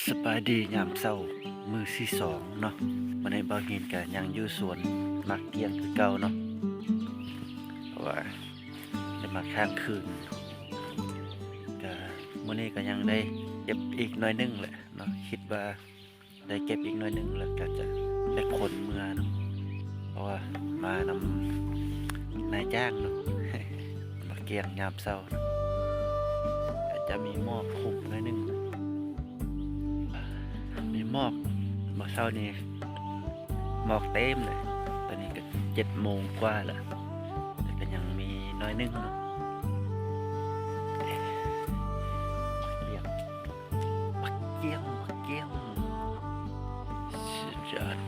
สบายดียามเช้ามือที่สองเนาะวันนี้บ่าวเห็นกันยังอยู่สวนมักเกี้ยงคือเก่าเนาะเพราะว่าได้มาค้างคืนก็มื้อนี้ก็ยังได้เก็บอีกหน่อยนึงแหละเนาะคิดว่าได้เก็บอีกหน่อยนึงแล้วก็จะได้ขนเมื่อเนาะเพราะว่ามานำนายจ้างเนาะ มาเกี้ยงยามเช้าเนาะก็จะมีหม้อคุมหน่อยนึง มีหมอกเมื่อเช้านี้หมอกเต็มเลยตอนนี้ก็7 โมงกว่าแล้วแต่ก็ยังมีน้อยนึงเนาะเรียกปักเกี้ยงสุดยอด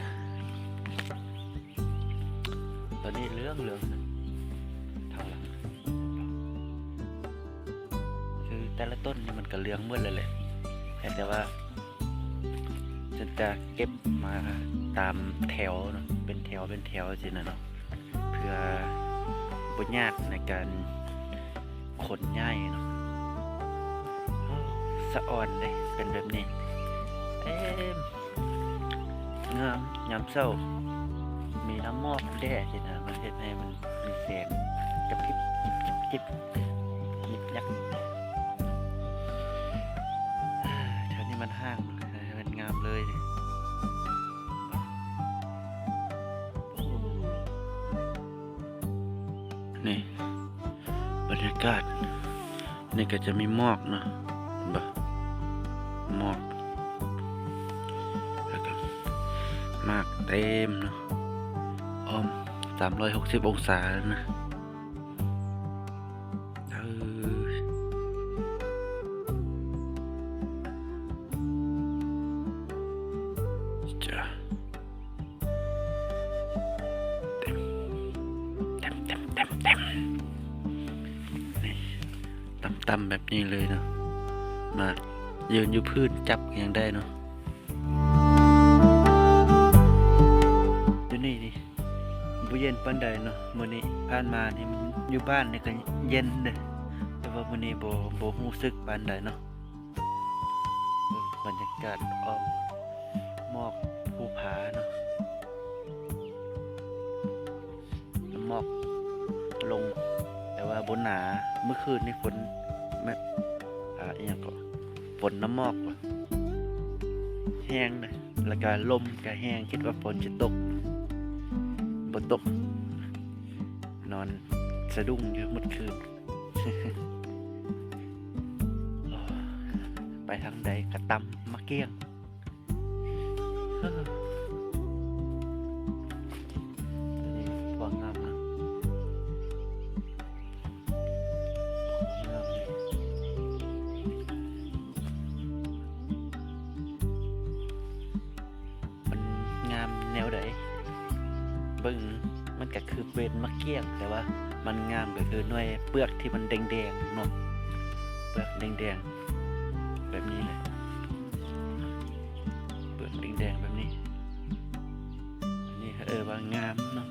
ตอนนี้เหลืองเท่าไหร่คือแต่ละต้นนี่มันก็เหลืองหมดเลยแหละแต่ว่าฉันจะเก็บมาตามแถวเนาะเป็นแถวสินะเนาะเพื่อบ่ยากในการขนย้ายเนาะสะอ่อนเลยเป็นแบบนี้งามยามเช้ามีน้ำมอกแด่สินะมันเฮ็ดให้มันมีแสงกระพริบจิบยิบยักแถวนี้มันห้างมันงามเลยนี่บรรยากาศนี่ก็จะมีหมอกเนาะหมอกแล้วก็หมากเต็มเนาะอ้อม360 องศาแล้วนะจ้ะเต็มนี่ต่ำแบบนี้เลยเนาะมายืนอยู่พื้นจับยังได้เนาะอยู่นี่บ่เย็นปานใดเนาะมื้อนี้ผ่านมานี่มันอยู่บ้านนี่ก็เย็นเด้แต่ว่ามื้อนี้บ่รู้สึกปานใดเนาะบรรยากาศอ้อมหมอกภูผาเนาะหมอกลงแต่ว่าบนหนาเมื่อคืนนี่ฝนแบบอีหยังก็ฝนน้ำหมอกว่ะแห้งนะแล้วก็ลมก็แห้งคิดว่าฝนจะตกบ่ตกนอนสะดุ้งอยู่เมื่อคืน ไปทางใดกระตำมะเกี้ยงนี่ฟองงามนะมันงามแนวใดเบิ่งมันก็คือเป็นมะเกี้ยงแต่ว่ามันงามก็คือหน่วยเปลือกที่มันแดงๆเนาะเปลือกแดงๆแบบนี้เลยเปลือกแดงๆแบบนี้อันนี้ว่างามเนาะ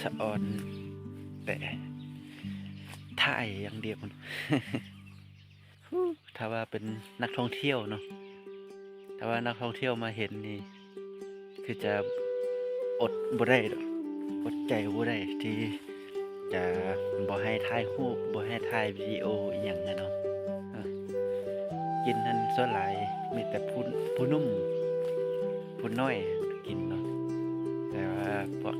สะอ่อนแต่ถ่ายอย่างเดียว ถ้าว่าเป็นนักท่องเที่ยวเนาะถ้าว่านักท่องเที่ยวมาเห็นนี่คือจะอดบ่ได้ดอกอดใจบ่ได้ที่จะบ่ให้ถ่ายรูปบ่ให้ถ่ายวิดีโออีหยังนะเนาะกินนั่นส่วนหลายมีแต่ผู้นุ่มผู้น้อยกินเนาะแต่ว่าพวก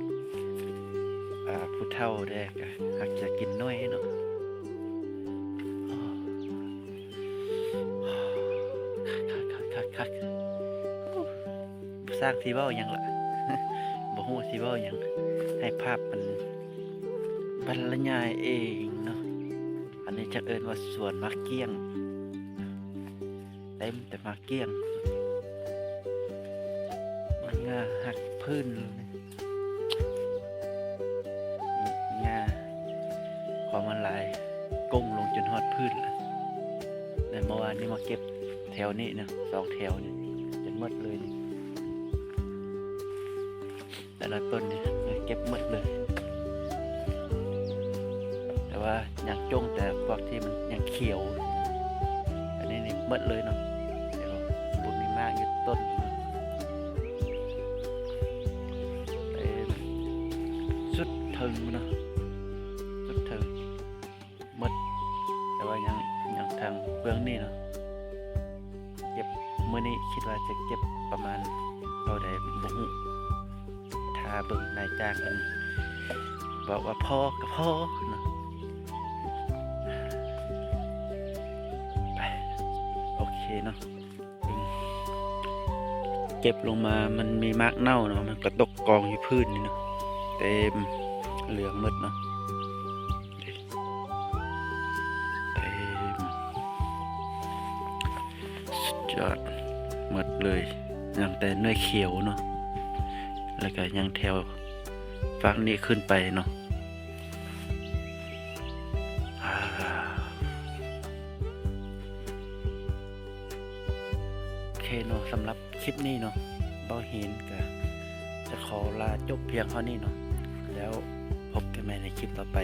ผู้เฒ่าเด้ก็มักจะกินน้อยเนาะคักสร้างที่เว้าหยังล่ะ บ่ฮู้สิเว้าหยังให้ภาพมันบรรยายเองเนาะอันนี้จะเอิ้นว่าสวนมะเกี้ยงเต็มแต่มะเกี้ยงมันงาหักพื้นเลยงาความมันหลายก้งลงจนฮอดพื้นแล้วแต่เมื่อวานนี้มาเก็บแถวนี้นะ2 แถวนี่จนหมดเลยนี่แต่ละต้นนี่เก็บหมดเลยแต่ว่าอยากจงแต่พวกที่มันยังเขียว หมดเลยเนาะเดี๋ยวบุญมีมากอยู่ต้นเนาะเป็นสุดถึงเนาะสุดถึงหมดแต่ว่ายังทางเบื้องนี้เนาะเก็บมื้อนี้คิดว่าจะเก็บประมาณเท่าใดบ่ฮู้ถ้าเบิ่งนายจ้างมันบอกว่าพอก็พอเนาะไปโอเคเนาะเก็บลงมามันมีมากเน่าเนาะมันก็ตกกองอยู่พื้นนี่เนาะเต็มเหลืองหมดเนาะเต็มสุดยอดหมดเลยยังแต่เนื้อเขียวเนาะแล้วก็ยังแถวฝั่งนี้ขึ้นไปเนาะโอเคเนาะสำหรับคลิปนี้เนาะเบาเห็นก็จะขอลาจบเพียงเท่านี้เนาะแล้วพบกันใหม่ในคลิปต่อไป